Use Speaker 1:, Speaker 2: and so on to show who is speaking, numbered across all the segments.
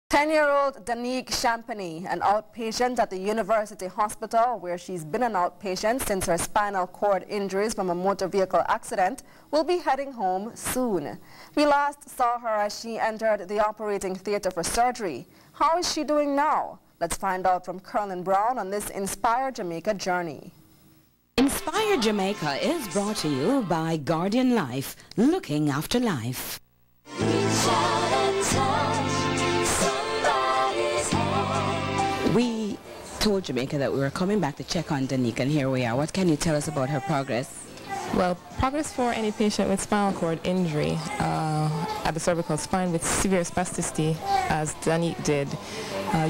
Speaker 1: 10-year-old Danique Champaigne, an outpatient at the University Hospital where she's been an outpatient since her spinal cord injuries from a motor vehicle accident, will be heading home soon. We last saw her as she entered the operating theater for surgery. How is she doing now? Let's find out from Carolyn Brown on this Inspire Jamaica journey.
Speaker 2: Inspire Jamaica is brought to you by Guardian Life, looking after life. We told Jamaica that we were coming back to check on Danique, and here we are. What can you tell us about her progress?
Speaker 3: Well, progress for any patient with spinal cord injury at the cervical spine with severe spasticity, as Danique did,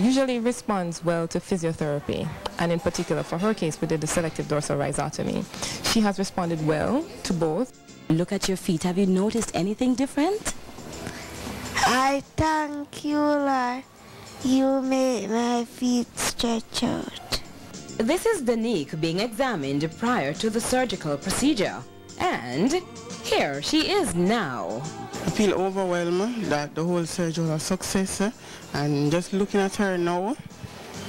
Speaker 3: usually responds well to physiotherapy. And in particular, for her case, we did the selective dorsal rhizotomy. She has responded well to both.
Speaker 2: Look at your feet. Have you noticed anything different?
Speaker 4: I thank you, Lord. You made my feet stretch out.
Speaker 2: This is Danique being examined prior to the surgical procedure. And here she is now.
Speaker 5: I feel overwhelmed that the whole surgery was a success, and just looking at her now,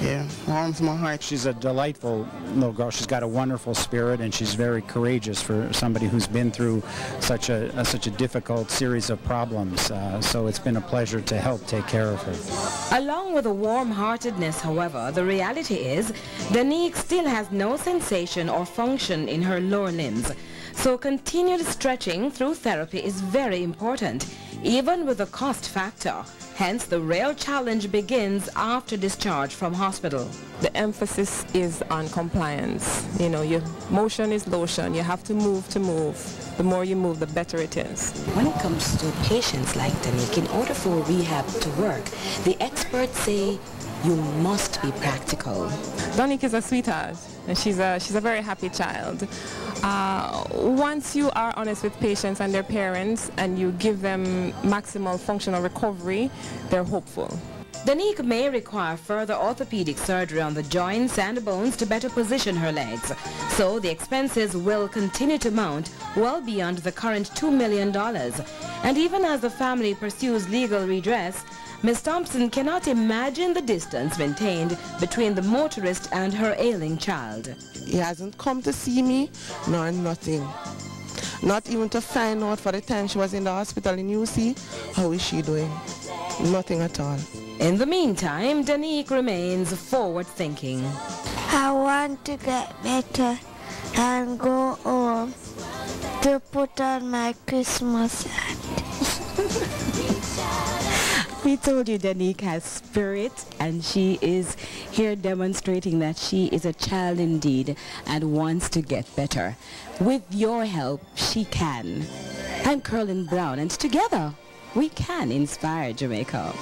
Speaker 5: yeah, warms my heart.
Speaker 6: She's a delightful little girl. She's got a wonderful spirit, and she's very courageous for somebody who's been through such a difficult series of problems. So it's been a pleasure to help take care of her.
Speaker 2: Along with a warm-heartedness, however, the reality is Danique still has no sensation or function in her lower limbs. So continued stretching through therapy is very important, even with a cost factor. Hence, the real challenge begins after discharge from hospital.
Speaker 3: The emphasis is on compliance. You know, your motion is lotion. You have to move to move. The more you move, the better it is.
Speaker 2: When it comes to patients like Danique, in order for rehab to work, the experts say you must be practical.
Speaker 3: Danique is a sweetheart, and she's a very happy child. Once you are honest with patients and their parents and you give them maximal functional recovery, they're hopeful.
Speaker 2: Danique may require further orthopedic surgery on the joints and bones to better position her legs. So the expenses will continue to mount well beyond the current $2 million. And even as the family pursues legal redress, Ms. Thompson cannot imagine the distance maintained between the motorist and her ailing child.
Speaker 5: He hasn't come to see me, nor nothing. Not even to find out for the time she was in the hospital in UC, how is she doing? Nothing at all.
Speaker 2: In the meantime, Danique remains forward-thinking.
Speaker 4: I want to get better and go home to put on my Christmas hat.
Speaker 2: We told you Danique has spirit, and she is here demonstrating that she is a child indeed and wants to get better. With your help, she can. I'm Carolyn Brown, and together we can inspire Jamaica.